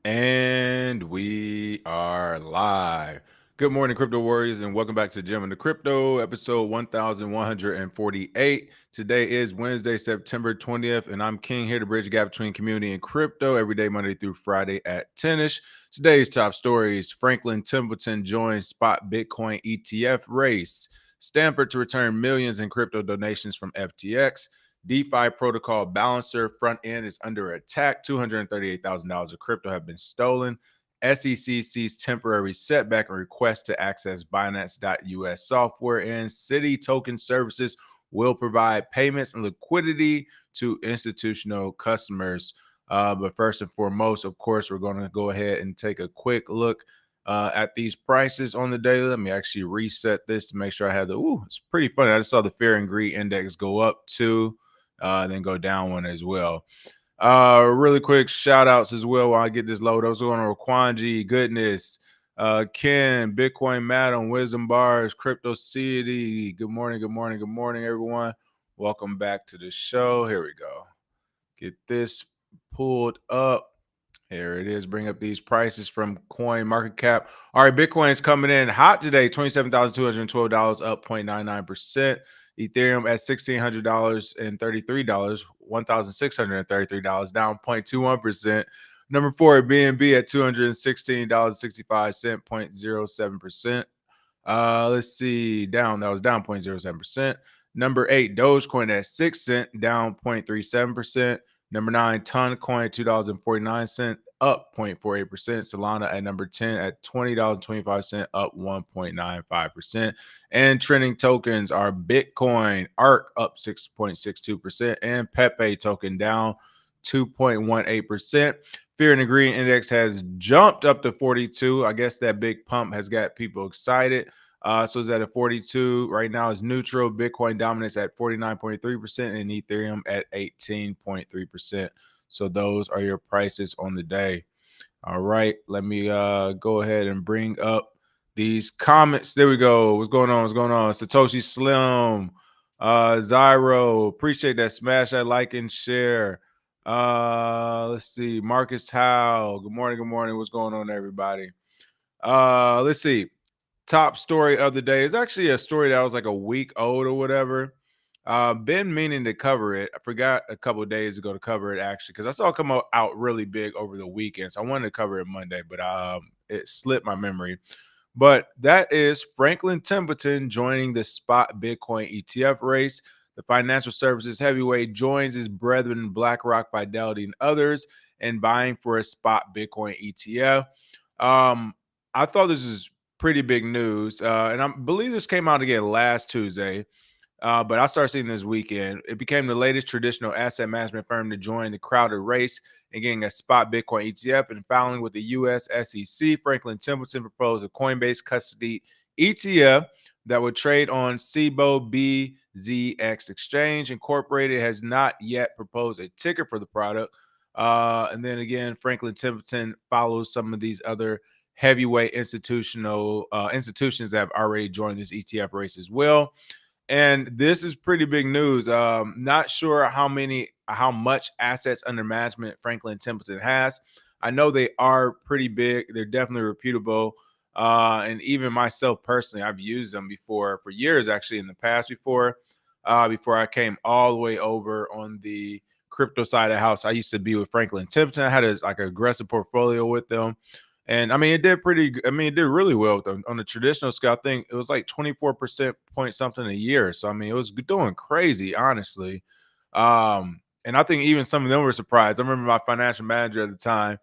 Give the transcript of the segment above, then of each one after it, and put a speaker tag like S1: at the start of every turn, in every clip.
S1: And we are live. Good morning, crypto warriors, and welcome back to Gem and the Crypto, episode 1148. Today is Wednesday, September 20th, and I'm King here to bridge the gap between community and crypto every day, Monday through Friday at 10ish. Today's top stories: Franklin Templeton joins spot Bitcoin ETF race, Stanford to return millions in crypto donations from FTX. DeFi protocol balancer front end is under attack. $238,000 of crypto have been stolen. SEC sees temporary setback and request to access Binance.us software. And Citi token services will provide payments and liquidity to institutional customers. But first and foremost, of course, we're going to go ahead and take a quick look at these prices on the daily. Let me actually reset this to make sure I have the. It's pretty funny. I just saw the fear and greed index go up too. Then go down one as well. Really quick shout outs as well while I get this load up. What's going on? Kwanji, goodness. Ken, Bitcoin Madam, Wisdom Bars, Crypto City. Good morning, everyone. Welcome back to the show. Here we go. Get this pulled up. Here it is. Bring up these prices from Coin Market Cap. All right, Bitcoin is coming in hot today. $27,212, up 0.99%. Ethereum at $1,600 and $1,633, down 0.21%. Number 4, BNB at $216.65, 0.07%. Let's see, down. That was down 0.07%. Number 8, Dogecoin at 6 cents, down 0.37%. Number 9, Toncoin, $2.49, up 0.48%. Solana at number 10 at $20.25, up 1.95%. And trending tokens are Bitcoin, ARK up 6.62%, and Pepe token down 2.18%. Fear and Greed Index has jumped up to 42. I guess that big pump has got people excited. So it's at a 42. Right now is neutral. Bitcoin dominance at 49.3% and Ethereum at 18.3%. So those are your prices on the day. All right. Let me go ahead and bring up these comments. There we go. What's going on? Satoshi Slim, Zyro. Appreciate that. Smash that like and share. Let's see. Marcus Howe. Good morning. What's going on, everybody? Let's see. Top story of the day is actually a story that was like a week old or whatever. Been meaning to cover it. I forgot a couple of days ago to cover it actually because I saw it come out really big over the weekend. So I wanted to cover it Monday, but it slipped my memory. But that is Franklin Templeton joining the spot Bitcoin ETF race. The financial services heavyweight joins his brethren BlackRock, Fidelity, and others in buying for a spot Bitcoin ETF. I thought this was pretty big news, and I believe this came out again last Tuesday. But I started seeing this weekend. It became the latest traditional asset management firm to join the crowded race and getting a spot Bitcoin ETF. And filing with the U.S. SEC, Franklin Templeton proposed a Coinbase custody ETF that would trade on Cboe BZX Exchange. Incorporated has not yet proposed a ticker for the product. And then again, Franklin Templeton follows some of these other heavyweight institutions that have already joined this ETF race as well. And this is pretty big news. Not sure how much assets under management Franklin Templeton has. I know they are pretty big. They're definitely reputable. And even myself personally, I've used them before for years, actually, in the past before I came all the way over on the crypto side of the house. I used to be with Franklin Templeton. I had an aggressive portfolio with them. And I mean, it did really well on the traditional scale. I think it was like 24% point something a year. So, I mean, it was doing crazy, honestly. And I think even some of them were surprised. I remember my financial manager at the time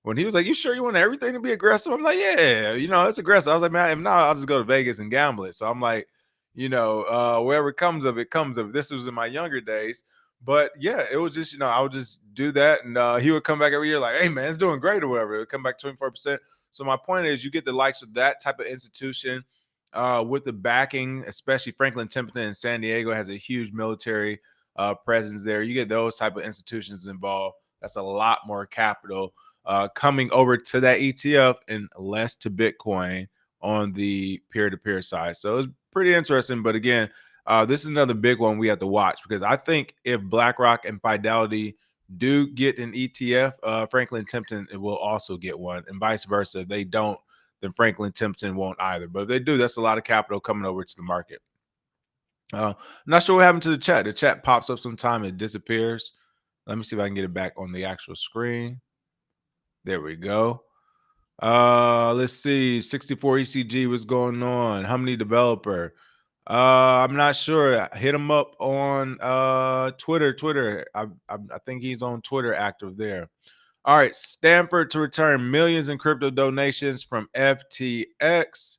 S1: when he was like, "You sure you want everything to be aggressive?" I'm like, "Yeah, it's aggressive." I was like, "Man, if not, I'll just go to Vegas and gamble it." So I'm like, wherever comes of it, comes of it. This was in my younger days. But yeah, it was just, I would just do that. And he would come back every year like, "Hey, man, it's doing great," or whatever. It would come back 24%. So my point is, you get the likes of that type of institution with the backing, especially Franklin Templeton in San Diego has a huge military presence there. You get those type of institutions involved. That's a lot more capital coming over to that ETF and less to Bitcoin on the peer-to-peer side. So it's pretty interesting. But again, this is another big one we have to watch because I think if BlackRock and Fidelity do get an ETF, Franklin Templeton will also get one, and vice versa. If they don't, then Franklin Templeton won't either. But if they do, that's a lot of capital coming over to the market. I'm not sure what happened to the chat. The chat pops up sometime, it disappears. Let me see if I can get it back on the actual screen. There we go. Let's see. 64 ECG, what's going on? How many developer? I'm not sure. Hit him up on Twitter. I think he's on Twitter active there. All right, Stanford to return millions in crypto donations from FTX.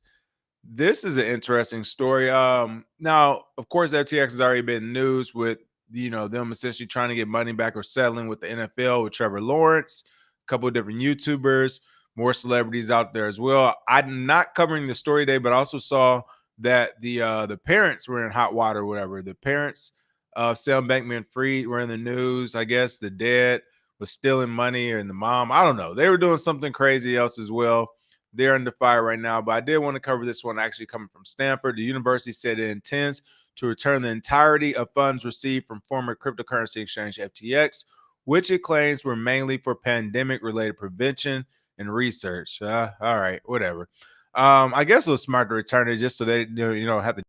S1: This is an interesting story. Now, of course, FTX has already been news with them essentially trying to get money back or settling with the NFL with Trevor Lawrence, a couple of different YouTubers, more celebrities out there as well. I'm not covering the story today, but I also saw that the parents were in hot water, or whatever. The parents of Sam Bankman-Fried were in the news. I guess the dad was stealing money, and the mom, I don't know. They were doing something crazy else as well. They're under fire right now, but I did want to cover this one actually coming from Stanford. The university said it intends to return the entirety of funds received from former cryptocurrency exchange FTX, which it claims were mainly for pandemic-related prevention and research. All right, whatever. I guess it was smart to return it just so they have to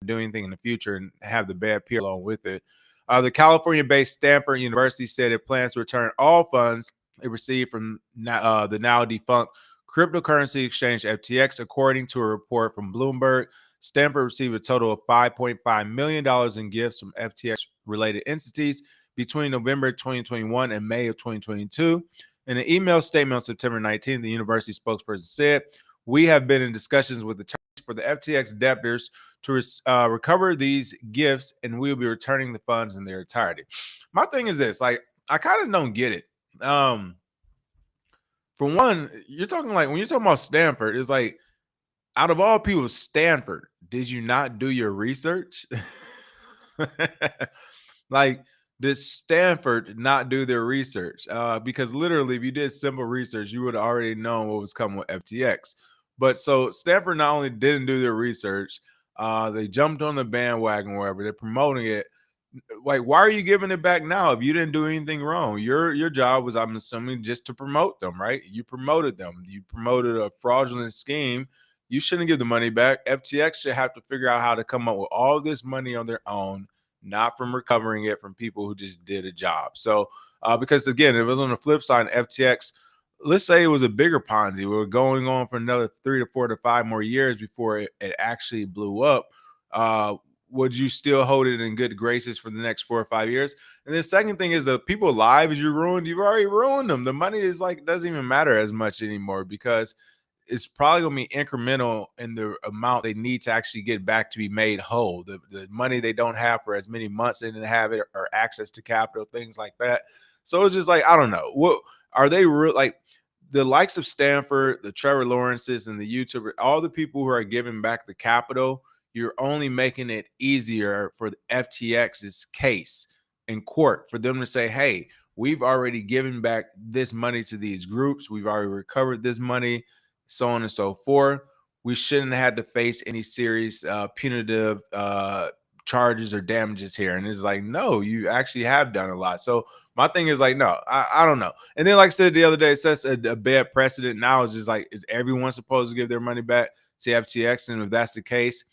S1: do anything in the future and have the bad peer along with it. The California-based Stanford University said it plans to return all funds it received from the now defunct cryptocurrency exchange FTX, according to a report from Bloomberg. Stanford received a total of $5.5 million in gifts from FTX-related entities between November 2021 and May of 2022. In an email statement on September 19th, the university spokesperson said, "We have been in discussions with attorneys for the FTX debtors to recover these gifts, and we will be returning the funds in their entirety." My thing is this, like, I kind of don't get it. For one, you're talking like when you're talking about Stanford, it's like out of all people, Stanford, did you not do your research? Like, did Stanford not do their research? Because literally, if you did simple research, you would have already known what was coming with FTX. But so Stanford not only didn't do their research, they jumped on the bandwagon wherever they're promoting it. Like, why are you giving it back now if you didn't do anything wrong? Your job was, I'm assuming, just to promote them, right? You promoted them. You promoted a fraudulent scheme. You shouldn't give the money back. FTX should have to figure out how to come up with all this money on their own, not from recovering it from people who just did a job. So, because again, it was on the flip side, FTX, let's say it was a bigger Ponzi. We were going on for another 3 to 4 to 5 more years before it actually blew up. Would you still hold it in good graces for the next 4 or 5 years? And the second thing is the people lives you ruined, you've already ruined them. The money is like, doesn't even matter as much anymore because it's probably going to be incremental in the amount they need to actually get back to be made whole. The money they don't have for as many months they didn't have it or access to capital, things like that. So it's just like, I don't know. What are they real like? The likes of Stanford, the Trevor Lawrences, and the YouTuber, all the people who are giving back the capital, you're only making it easier for the FTX's case in court for them to say, hey, we've already given back this money to these groups. We've already recovered this money, so on and so forth. We shouldn't have had to face any serious punitive charges or damages here. And it's like, no, you actually have done a lot. So my thing is like, no, I don't know. And then, like I said the other day, it sets a bad precedent. Now it's just like, is everyone supposed to give their money back to FTX? And if that's the case,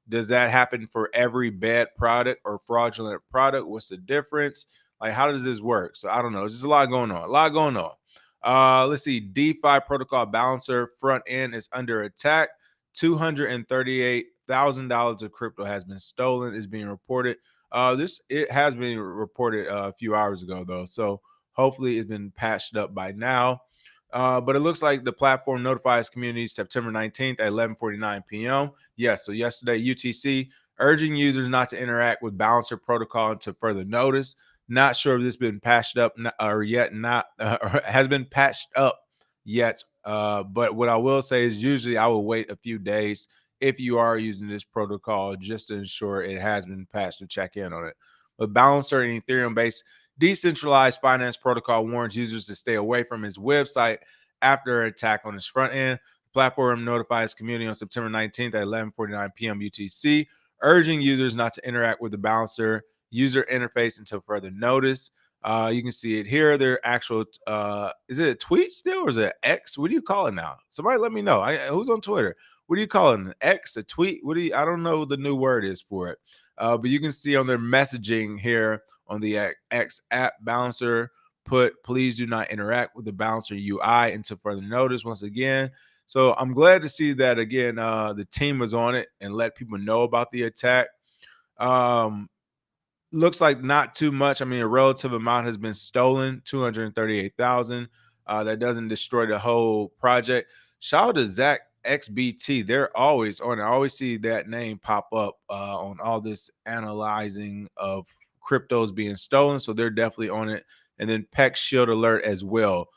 S1: does that happen for every bad product or fraudulent product? What's the difference? Like, how does this work? So I don't know. There's just a lot going on. Let's see. DeFi protocol balancer front end is under attack. $238,000 of crypto has been stolen, is being reported. It has been reported a few hours ago, though. So hopefully it's been patched up by now. But it looks like the platform notifies community September 19th at 11:49 p.m. Yes, so yesterday, UTC urging users not to interact with Balancer protocol until further notice. Not sure if this has been patched up or yet not, or has been patched up yet. But what I will say is usually I will wait a few days if you are using this protocol just to ensure it has been patched to check in on it. But Balancer, an Ethereum-based decentralized finance protocol, warns users to stay away from its website after an attack on its front end. The platform notifies community on September 19th at 11:49 p.m. UTC, urging users not to interact with the Balancer user interface until further notice. You can see it here. Their actual is it a tweet still or is it X? What do you call it now? Somebody let me know. Who's on Twitter? What do you call it? An X, a tweet? What do you? I don't know what the new word is for it. But you can see on their messaging here on the X app balancer, put please do not interact with the balancer UI until further notice. Once again, so I'm glad to see that again. The team was on it and let people know about the attack. Um, Looks like not too much. I mean, a relative amount has been stolen, 238,000. That doesn't destroy the whole project. Shout out to Zach XBT. They're always on it. I always see that name pop up on all this analyzing of cryptos being stolen. So they're definitely on it. And then Peck Shield Alert as well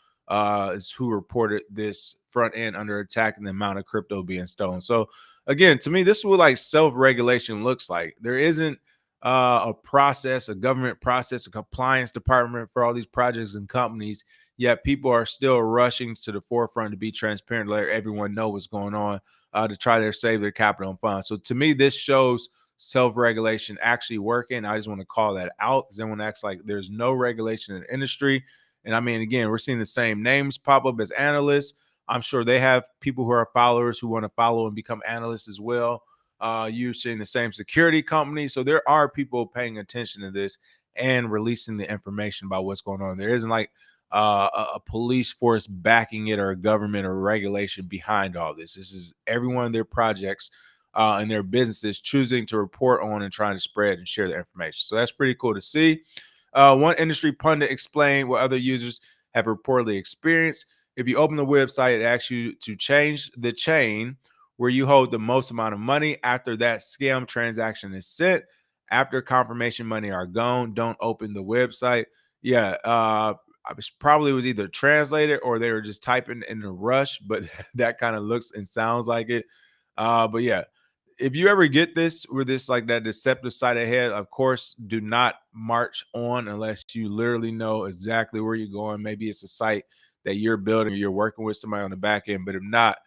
S1: is who reported this front end under attack and the amount of crypto being stolen. So again, to me, this is what like self-regulation looks like. There isn't a process, a government process, a compliance department for all these projects and companies. Yet people are still rushing to the forefront to be transparent, let everyone know what's going on to try to save their capital and funds. So to me, this shows self-regulation actually working. I just want to call that out because everyone acts like there's no regulation in the industry. And I mean, again, we're seeing the same names pop up as analysts. I'm sure they have people who are followers who want to follow and become analysts as well. Using the same security company. So there are people paying attention to this and releasing the information about what's going on. There isn't like a police force backing it or a government or regulation behind all this. This is every one of their projects and their businesses choosing to report on and trying to spread and share the information. So that's pretty cool to see. One industry pundit explained what other users have reportedly experienced. If you open the website, it asks you to change the chain where you hold the most amount of money after that scam transaction is sent. After confirmation money are gone, don't open the website. Yeah, I was probably was either translated or they were just typing in a rush, but that kind of looks and sounds like it. But yeah, if you ever get this with this like that deceptive site ahead, of course, do not march on unless you literally know exactly where you're going. Maybe it's a site that you're building or you're working with somebody on the back end, but if not,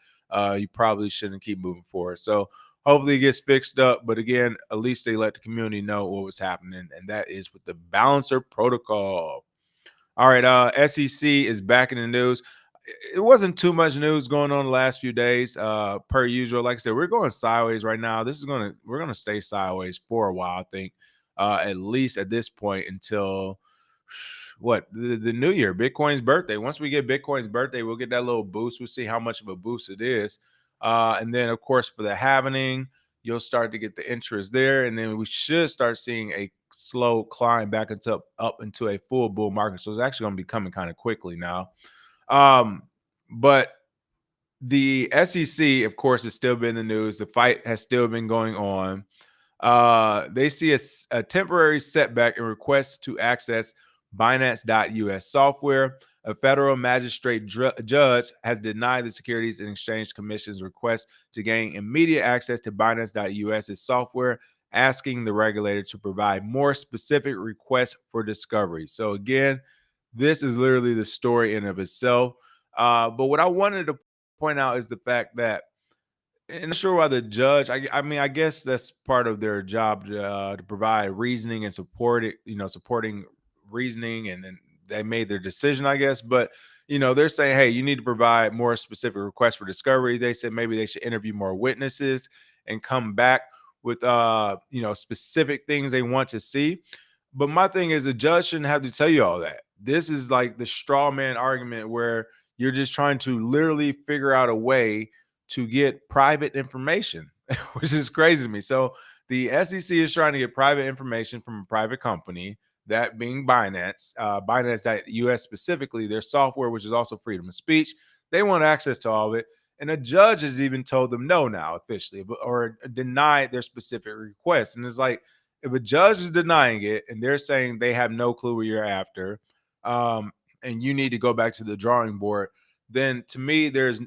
S1: you probably shouldn't keep moving forward. So hopefully it gets fixed up. But again, at least they let the community know what was happening, and that is with the balancer protocol. All right, SEC is back in the news. It wasn't too much news going on the last few days, per usual. Like I said, we're going sideways right now. We're gonna stay sideways for a while, I think, at least at this point until what the new year, Bitcoin's birthday. Once we get Bitcoin's birthday, we'll get that little boost. We'll see how much of a boost it is, and then of course for the halvening, you'll start to get the interest there, and then we should start seeing a slow climb back into up into a full bull market. So it's actually going to be coming kind of quickly now. But the SEC, of course, has still been in the news. The fight has still been going on. They see a temporary setback in requests to access Binance.us software. A federal magistrate judge has denied the Securities and Exchange Commission's request to gain immediate access to Binance.us's software, asking the regulator to provide more specific requests for discovery. So again, this is literally the story in of itself. But what I wanted to point out is the fact that, and not sure why the judge. I mean, I guess that's part of their job to provide reasoning and support it. Supporting reasoning, and then they made their decision, I guess. But they're saying, hey, you need to provide more specific requests for discovery. They said maybe they should interview more witnesses and come back with specific things they want to see. But my thing is, the judge shouldn't have to tell you all that. This is like the straw man argument where you're just trying to literally figure out a way to get private information, which is crazy to me. So the SEC is trying to get private information from a private company, that being Binance, Binance.us specifically, their software, which is also freedom of speech. They want access to all of it. And a judge has even told them no now officially, or denied their specific request. And it's like, if a judge is denying it and they're saying they have no clue what you're after, and you need to go back to the drawing board, then to me, there's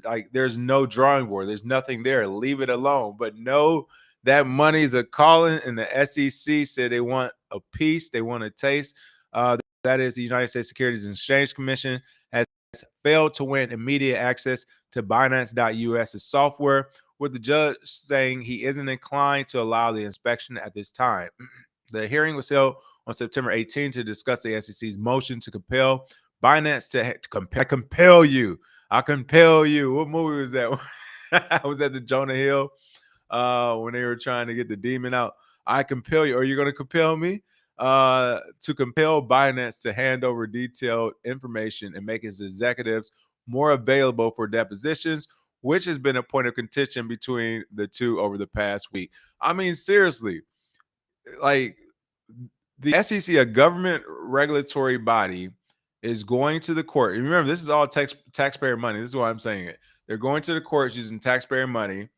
S1: no drawing board. There's nothing there. Leave it alone. But no, that money's a calling, and the SEC said they want a piece, they want a taste. That is, the United States Securities and Exchange Commission has failed to win immediate access to Binance.us's software, with the judge saying he isn't inclined to allow the inspection at this time. The hearing was held on September 18 to discuss the SEC's motion to compel Binance to compel you. I compel you. What movie was that? I was at the Jonah Hill when they were trying to get the demon out. I compel you. Are you going to compel me? To compel Binance to hand over detailed information and make its executives more available for depositions, which has been a point of contention between the two over the past week. I mean, seriously, like the SEC, a government regulatory body, is going to the court. And remember, this is all taxpayer money. This is why I'm saying it. They're going to the courts using taxpayer money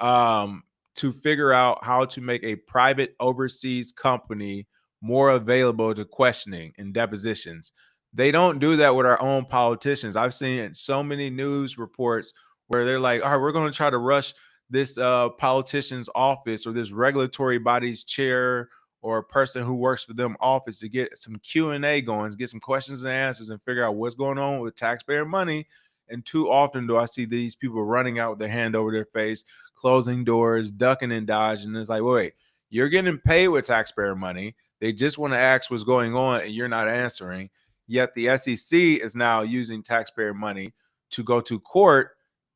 S1: to figure out how to make a private overseas company more available to questioning and depositions. They don't do that with our own politicians. I've seen so many news reports where they're like, all right, we're going to try to rush this politician's office or this regulatory body's chair or a person who works for them office to get some Q&A going, get some questions and answers and figure out what's going on with taxpayer money. And too often do I see these people running out with their hand over their face, closing doors, ducking and dodging. And it's like, wait, you're getting paid with taxpayer money. They just want to ask what's going on and you're not answering. Yet the SEC is now using taxpayer money to go to court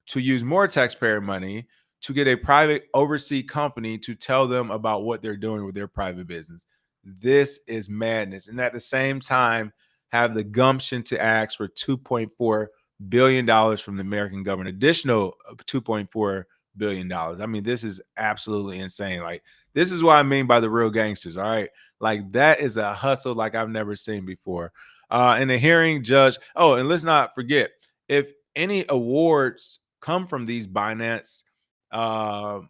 S1: to use more taxpayer money to get a private overseas company to tell them about what they're doing with their private business. This is madness. And at the same time, have the gumption to ask for $2.4 billion from the American government, additional $2.4 billion. I mean, this is absolutely insane. Like, this is what I mean by the real gangsters. All right. Like, that is a hustle like I've never seen before. In a hearing, judge. Oh, and let's not forget, if any awards come from these Binance, now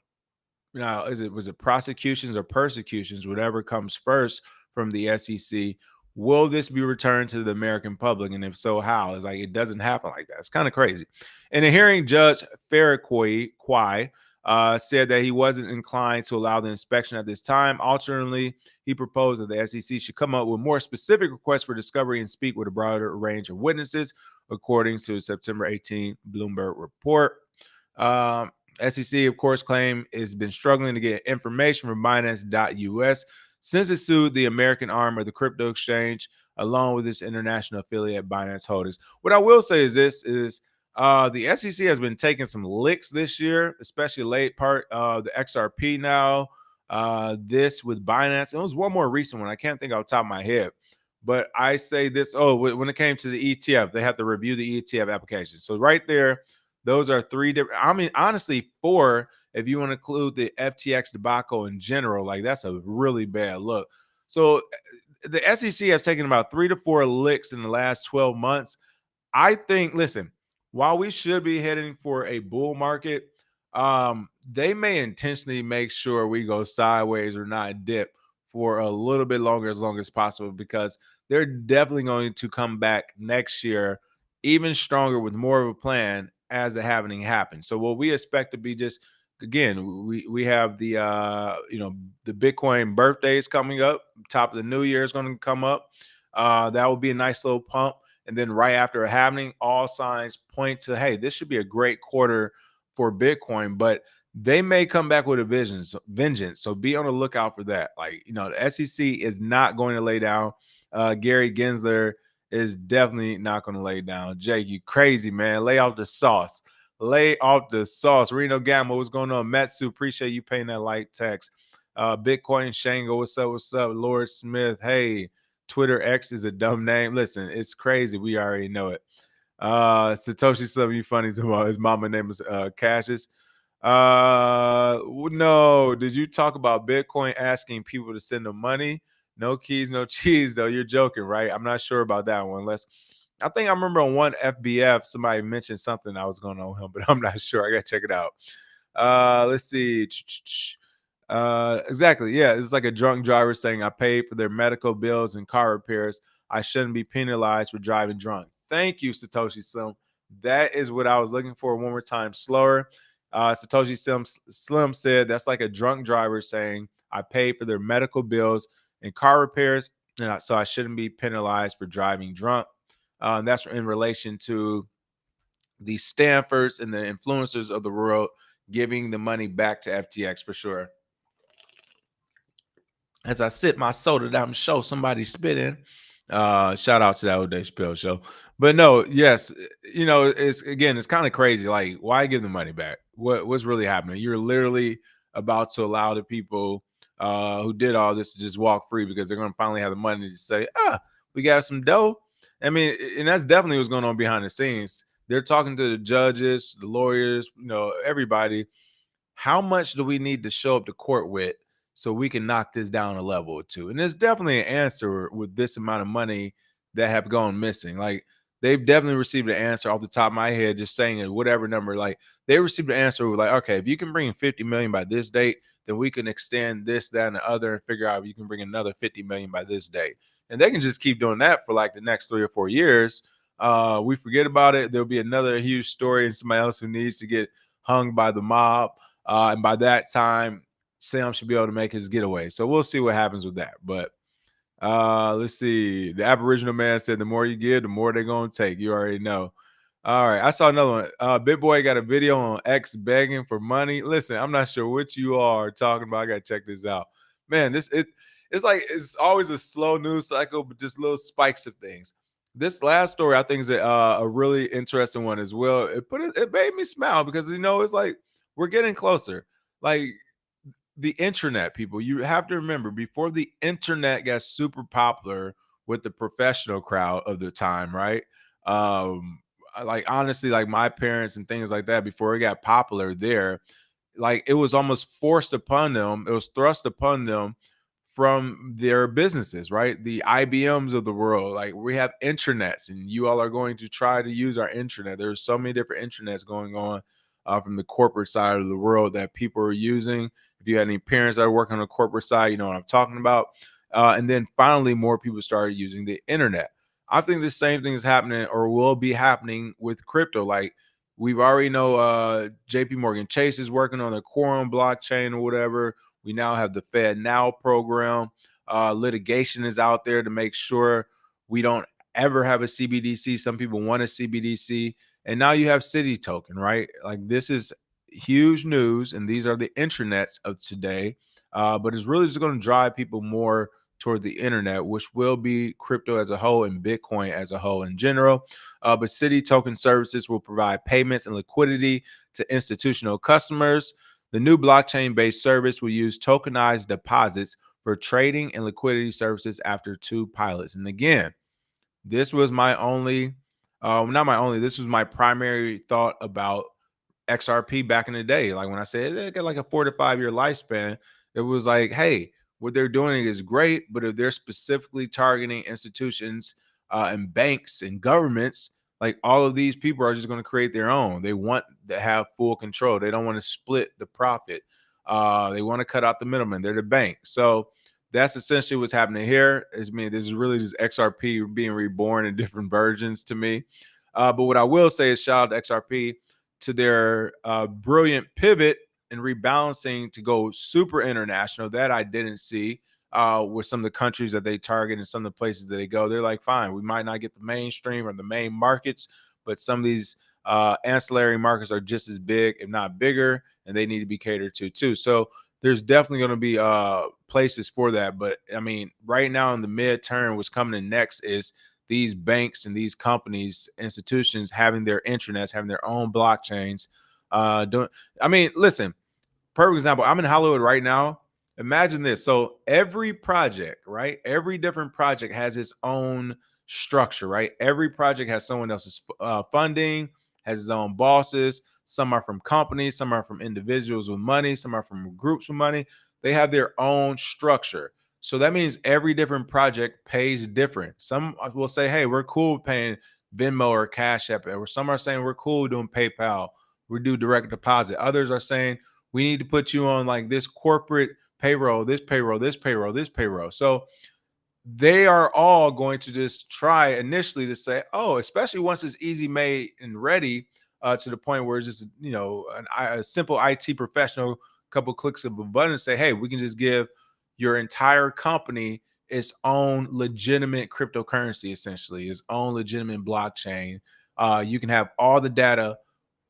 S1: was it prosecutions or persecutions, whatever comes first from the SEC, will this be returned to the American public? And if so, how? It's like, it doesn't happen like that. It's kind of crazy. In a hearing, Judge Farrakoi said that he wasn't inclined to allow the inspection at this time. Alternately, he proposed that the SEC should come up with more specific requests for discovery and speak with a broader range of witnesses, according to September 18 Bloomberg report. SEC, of course, claim it's been struggling to get information from Binance.us since it sued the American arm of the crypto exchange, along with its international affiliate Binance Holdings. What I will say is this is the SEC has been taking some licks this year, especially late part the XRP now. This with Binance. And it was one more recent one. I can't think off the top of my head. But I say this, when it came to the ETF, they have to review the ETF application. So right there, those are three different, I mean, honestly, four, if you want to include the FTX debacle in general. Like, that's a really bad look. So the SEC have taken about 3 to 4 licks in the last 12 months. I think, listen, while we should be heading for a bull market, they may intentionally make sure we go sideways or not dip for a little bit longer, as long as possible, because they're definitely going to come back next year even stronger with more of a plan as the happening happens. So what we expect to be just, again, we have the the Bitcoin birthdays coming up, top of the new year is going to come up. That will be a nice little pump. And then right after it happening, all signs point to, hey, this should be a great quarter for Bitcoin, but they may come back with a vengeance. So be on the lookout for that. Like, the SEC is not going to lay down. Gary Gensler is definitely not going to lay down. Jake, you crazy, man. Lay off the sauce. Lay off the sauce. Reno Gamma, what's going on? Metsu, appreciate you paying that light text. Bitcoin Shango, what's up? What's up? Lord Smith, hey. Twitter X is a dumb name. Listen, it's crazy. We already know it. Satoshi Slim, you funny tomorrow. His mama name is Cassius. No, did you talk about Bitcoin asking people to send them money? No keys, no cheese, though. You're joking, right? I'm not sure about that one. I think I remember on one FBF, somebody mentioned something I was going on with him, but I'm not sure. I got to check it out. Let's see. Exactly. Yeah, it's like a drunk driver saying, I paid for their medical bills and car repairs. I shouldn't be penalized for driving drunk. Thank you, Satoshi Slim. That is what I was looking for. One more time, slower. Satoshi Slim said that's like a drunk driver saying, I paid for their medical bills and car repairs, so I shouldn't be penalized for driving drunk. That's in relation to the Stanfords and the influencers of the world giving the money back to FTX for sure. as I sip my soda down the show, somebody spitting. Shout out to that old Dave Chappelle show. But no, yes, it's kind of crazy. Like, why give the money back? What's really happening? You're literally about to allow the people who did all this to just walk free because they're gonna finally have the money to say, we got some dough. I mean, and that's definitely what's going on behind the scenes. They're talking to the judges, the lawyers, everybody. How much do we need to show up to court with so we can knock this down a level or two? And there's definitely an answer with this amount of money that have gone missing. Like, they've definitely received an answer off the top of my head, just saying it, whatever number. Like, they received an answer with, like, okay, if you can bring 50 million by this date, then we can extend this, that, and the other and figure out if you can bring another 50 million by this date. And they can just keep doing that for like the next 3 or 4 years. We forget about it. There'll be another huge story and somebody else who needs to get hung by the mob. And by that time, Sam should be able to make his getaway. So we'll see what happens with that. But let's see. The Aboriginal man said, the more you give, the more they're going to take. You already know. All right. I saw another one. Big Boy got a video on X begging for money. Listen, I'm not sure what you are talking about. I got to check this out. Man, it's like it's always a slow news cycle, but just little spikes of things. This last story, I think, is a really interesting one as well. It made me smile because it's like we're getting closer. Like, the internet, people, you have to remember, before the internet got super popular with the professional crowd of the time, right? Like, honestly, like my parents and things like that, before it got popular there, like, it was almost forced upon them, it was thrust upon them from their businesses, right? The IBMs of the world. Like, we have intranets, and you all are going to try to use our intranet. There's so many different intranets going on from the corporate side of the world that people are using. If you had any parents that are working on the corporate side, you know what I'm talking about. And then finally, more people started using the internet. I think the same thing is happening or will be happening with crypto. Like, we've already know JP Morgan Chase is working on the Quorum blockchain or whatever. We now have the Fed Now program. Litigation is out there to make sure we don't ever have a CBDC. Some people want a CBDC. And now you have Citi token, right? Like, this is huge news. And these are the intranets of today. But it's really just going to drive people more toward the internet, which will be crypto as a whole and Bitcoin as a whole in general. But Citi token services will provide payments and liquidity to institutional customers. The new blockchain-based service will use tokenized deposits for trading and liquidity services after 2 pilots. And again, this was my only, not my only, this was my primary thought about XRP back in the day. Like, when I said they got like a 4 to 5 year lifespan, it was like, hey, what they're doing is great, but if they're specifically targeting institutions and banks and governments, like, all of these people are just going to create their own. They want to have full control. They don't want to split the profit. They want to cut out the middleman. They're the bank. So that's essentially what's happening here. I mean, this is really just XRP being reborn in different versions to me. But what I will say is, shout out to XRP to their brilliant pivot and rebalancing to go super international that I didn't see with some of the countries that they target and some of the places that they go. They're like, fine, we might not get the mainstream or the main markets, but some of these ancillary markets are just as big, if not bigger, and they need to be catered to too. So there's definitely going to be places for that. But I mean, right now in the midterm, what's coming in next is these banks and these companies, institutions having their intranets, having their own blockchains. Listen, perfect example. I'm in Hollywood right now. Imagine this. So every project, right? Every different project has its own structure, right? Every project has someone else's funding, has its own bosses. Some are from companies, some are from individuals with money, some are from groups with money. They have their own structure. So that means every different project pays different. Some will say, hey, we're cool with paying Venmo or Cash App. Or some are saying we're cool doing PayPal. We do direct deposit. Others are saying we need to put you on like this corporate payroll, this payroll, this payroll, this payroll. So they are all going to just try initially to say, oh, especially once it's easy made and ready to the point where it's just, a simple IT professional, couple clicks of a button and say, hey, we can just give your entire company its own legitimate cryptocurrency, essentially, its own legitimate blockchain. You can have all the data.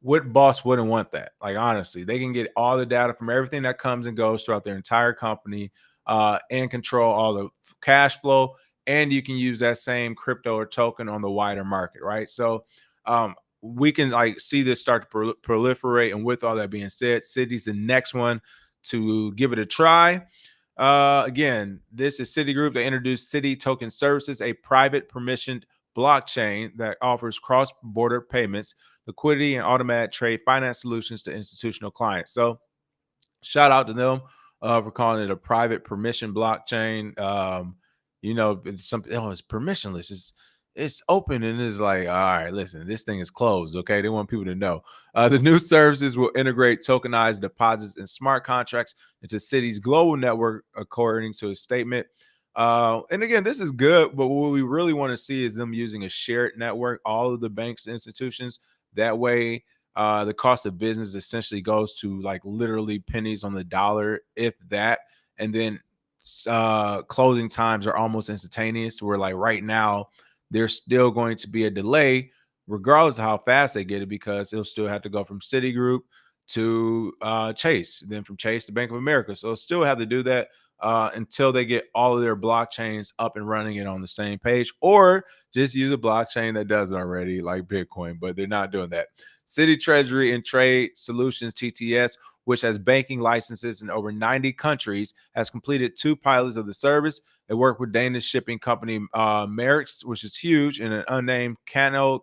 S1: What boss wouldn't want that? Like, honestly, they can get all the data from everything that comes and goes throughout their entire company. and control all the cash flow. And you can use that same crypto or token on the wider market, right? So we can like see this start to proliferate. And with all that being said, Citi's the next one to give it a try. Again, this is Citigroup. They introduced Citi Token Services, a private permissioned blockchain that offers cross-border payments, liquidity, and automatic trade finance solutions to institutional clients. So shout out to them for calling it a private permission blockchain. Some it's permissionless. It's open and it's like, all right, listen, this thing is closed. Okay, they want people to know. The new services will integrate tokenized deposits and smart contracts into Citi's global network, according to a statement. And again, this is good, but what we really want to see is them using a shared network, all of the banks and institutions. That way, the cost of business essentially goes to like literally pennies on the dollar, if that. And then closing times are almost instantaneous. Where like right now, there's still going to be a delay, regardless of how fast they get it, because it'll still have to go from Citigroup to Chase, then from Chase to Bank of America. So still have to do that until they get all of their blockchains up and running and on the same page, or just use a blockchain that does it already, like Bitcoin, but they're not doing that. Citi Treasury and Trade Solutions TTS, which has banking licenses in over 90 countries, has completed 2 pilots of the service. It worked with Danish shipping company Maersk, which is huge, and an unnamed Canal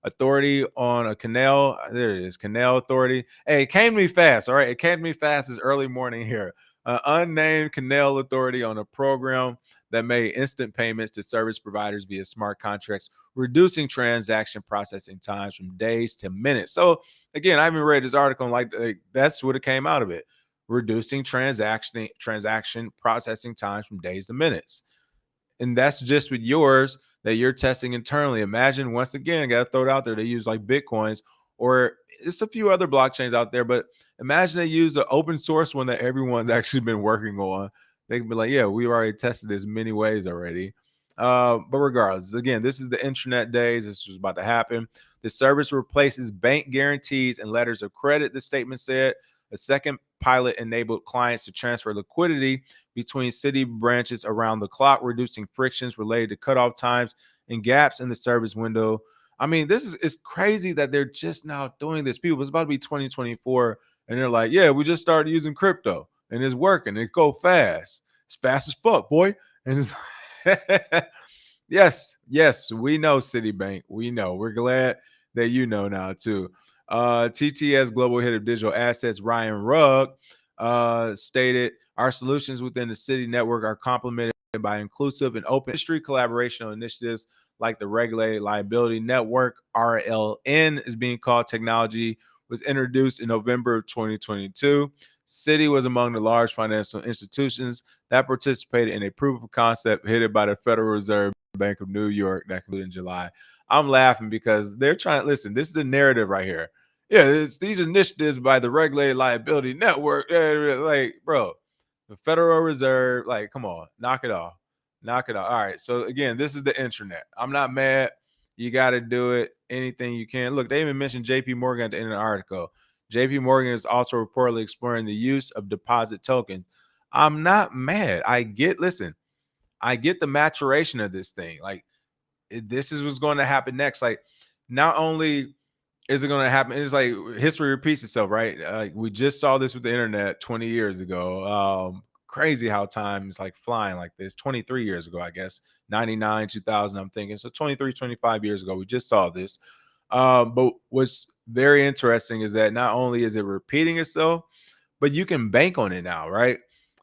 S1: Authority on a canal. There it is, Canal Authority. Hey, it came to me fast. All right, it came to me fast this early morning here. Unnamed Canal Authority on a program that made instant payments to service providers via smart contracts, reducing transaction processing times from days to minutes. So again, I haven't read this article, like that's what it came out of it. Reducing transaction processing times from days to minutes. And that's just with yours that you're testing internally. Imagine, once again, I got to throw it out there, they use like Bitcoins, or it's a few other blockchains out there, but imagine they use an open source one that everyone's actually been working on. They can be like, yeah, we've already tested this many ways already. But regardless, again, this is the internet days. This was about to happen. The service replaces bank guarantees and letters of credit, the statement said. A second pilot enabled clients to transfer liquidity between Citi branches around the clock, reducing frictions related to cutoff times and gaps in the service window. I mean, it's crazy that they're just now doing this. People, it's about to be 2024, and they're like, yeah, we just started using crypto, and it's working. It go fast. It's fast as fuck, boy. And it's yes, we know Citibank. We know. We're glad that you know now too. TTS Global Head of Digital Assets, Ryan Rugg, stated, our solutions within the Citi network are complemented by inclusive and open industry collaboration initiatives like the Regulated Liability Network, RLN is being called. Technology was introduced in November of 2022. Citi was among the large financial institutions that participated in a proof of concept headed by the Federal Reserve Bank of New York that concluded in July. I'm laughing because they're trying to listen. This is the narrative right here. Yeah, it's these initiatives by the Regulated Liability Network. Like, bro, the Federal Reserve, like, come on, knock it off. Knock it off. All right. So again, this is the internet. I'm not mad. You got to do it. Anything you can. Look, they even mentioned JP Morgan at the end of the article. JP Morgan is also reportedly exploring the use of deposit tokens. I'm not mad. I get the maturation of this thing. Like, this is what's going to happen next. Like, not only is it going to happen, it's like history repeats itself, right? We just saw this with the internet 20 years ago. Crazy how time is like flying like this. 23 years ago, I guess, 99, 2000, I'm thinking. So 23, 25 years ago, we just saw this. But what's very interesting is that not only is it repeating itself, but you can bank on it now, right?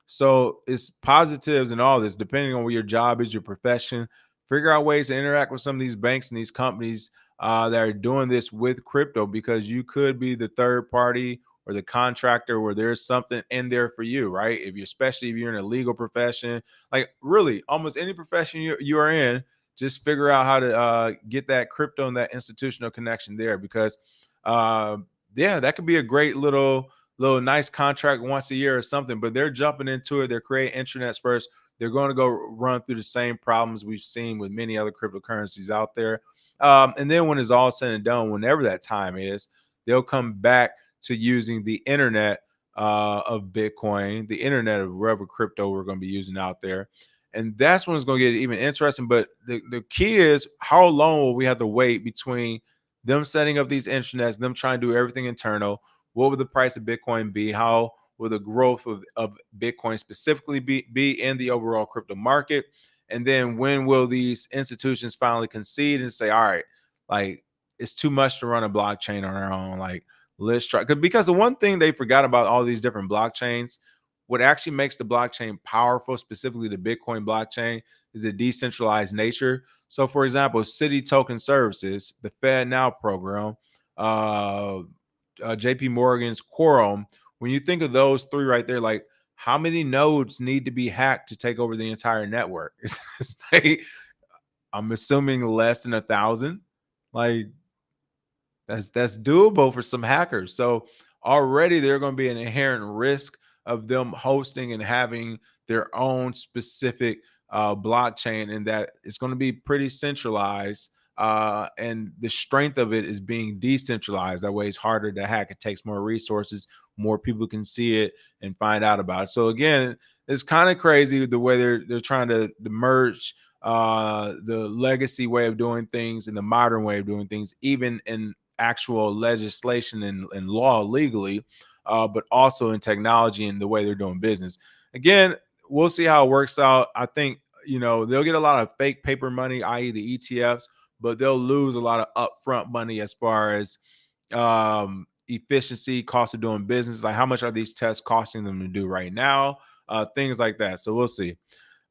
S1: So it's positives and all this, depending on what your job is, your profession. Figure out ways to interact with some of these banks and these companies that are doing this with crypto, because you could be the third party or the contractor where there's something in there for you, right? Especially if you're in a legal profession, like really almost any profession you are in, just figure out how to get that crypto and that institutional connection there, because yeah, that could be a great little nice contract once a year or something. But they're jumping into it. They're creating intranets first. They're going to go run through the same problems we've seen with many other cryptocurrencies out there. And then when it's all said and done, whenever that time is, they'll come back to using the internet of Bitcoin, the internet of whatever crypto we're going to be using out there. And that's when it's going to get even interesting. But the key is, how long will we have to wait between them setting up these intranets, them trying to do everything internal? What would the price of Bitcoin be? How will the growth of Bitcoin specifically be in the overall crypto market? And then when will these institutions finally concede and say, all right, like, it's too much to run a blockchain on our own. Like, let's try. Because the one thing they forgot about all these different blockchains, what actually makes the blockchain powerful, specifically the Bitcoin blockchain, is the decentralized nature. So, for example, Citi Token Services, the Fed Now program, uh, JP Morgan's Quorum, when you think of those three right there, like, how many nodes need to be hacked to take over the entire network? It's like, I'm assuming less than 1,000. Like, that's doable for some hackers. So already there are going to be an inherent risk of them hosting and having their own specific blockchain, and that it's going to be pretty centralized. And the strength of it is being decentralized. That way, it's harder to hack. It takes more resources. More people can see it and find out about it. So again, it's kind of crazy the way they're trying to merge the legacy way of doing things and the modern way of doing things, even in actual legislation and law legally, but also in technology and the way they're doing business. Again, we'll see how it works out. I think, they'll get a lot of fake paper money, i.e. the ETFs, but they'll lose a lot of upfront money as far as efficiency, cost of doing business. Like, how much are these tests costing them to do right now? Things like that. So we'll see.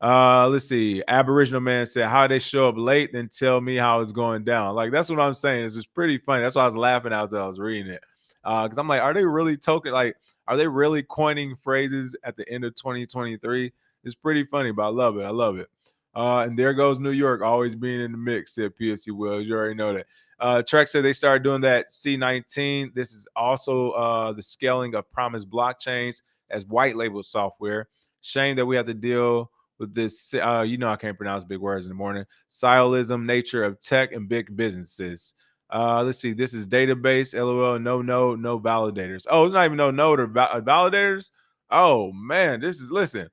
S1: Let's see. Aboriginal man said, how they show up late, then tell me how it's going down. Like, that's what I'm saying. It's just pretty funny. That's why I was laughing as I was reading it. Because I'm like, are they really are they really coining phrases at the end of 2023? It's pretty funny, but I love it. I love it. And there goes New York, always being in the mix, said PFC Wells. You already know that. Trek said they started doing that C19. This is also the scaling of promised blockchains as white label software. Shame that we have to deal with this. I can't pronounce big words in the morning. Siloism, nature of tech and big businesses. Let's see. This is database. LOL. No node, no validators. Oh, it's not even no node or validators. Oh man, listen.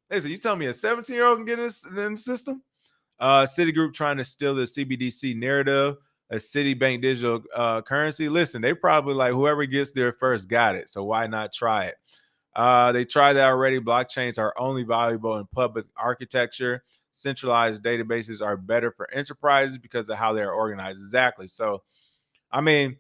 S1: You tell me a 17-year-old can get in the system? Citigroup trying to steal the CBDC narrative, a Citibank digital currency. Listen, they probably like whoever gets there first got it. So why not try it? They tried that already. Blockchains are only valuable in public architecture. Centralized databases are better for enterprises because of how they're organized. Exactly. So, I mean,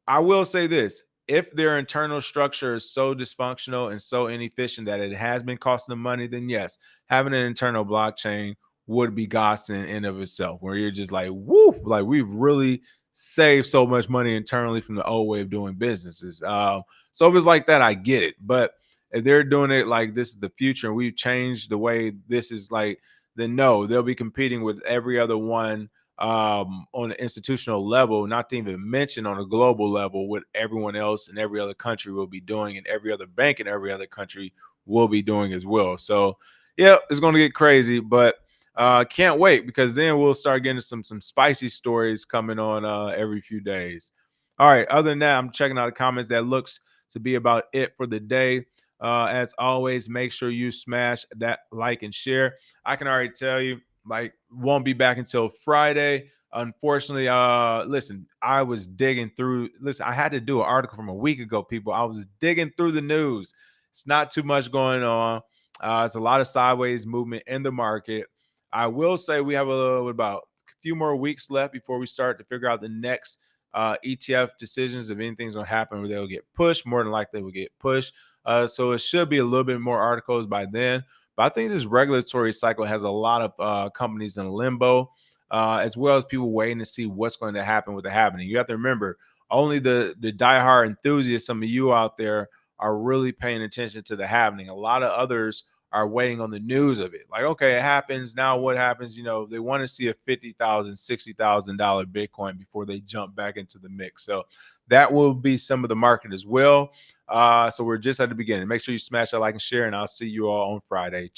S1: I will say this. If their internal structure is so dysfunctional and so inefficient that it has been costing them money, then yes, having an internal blockchain would be godsend in of itself, where you're just like, woo, like we've really saved so much money internally from the old way of doing businesses. So if it's like that, I get it. But if they're doing it like this is the future and we've changed the way this is like, then no, they'll be competing with every other one on an institutional level, not to even mention on a global level, what everyone else in every other country will be doing, and every other bank in every other country will be doing as well. So, yeah, it's going to get crazy, but can't wait, because then we'll start getting some spicy stories coming on every few days. All right. Other than that, I'm checking out the comments. That looks to be about it for the day. As always, make sure you smash that like and share. I can already tell you, like, won't be back until Friday. Unfortunately, listen, I was digging through. Listen, I had to do an article from a week ago, people. I was digging through the news. It's not too much going on. It's a lot of sideways movement in the market. I will say we have about a few more weeks left before we start to figure out the next ETF decisions. If anything's going to happen where they'll get pushed, more than likely they will get pushed. So it should be a little bit more articles by then. But I think this regulatory cycle has a lot of companies in limbo, as well as people waiting to see what's going to happen with the happening. You have to remember, only the diehard enthusiasts, some of you out there, are really paying attention to the happening. A lot of others are waiting on the news of it. Like, okay, it happens. Now what happens? They want to see a $50,000, $60,000 Bitcoin before they jump back into the mix. So that will be some of the market as well. So we're just at the beginning. Make sure you smash that like and share, and I'll see you all on Friday.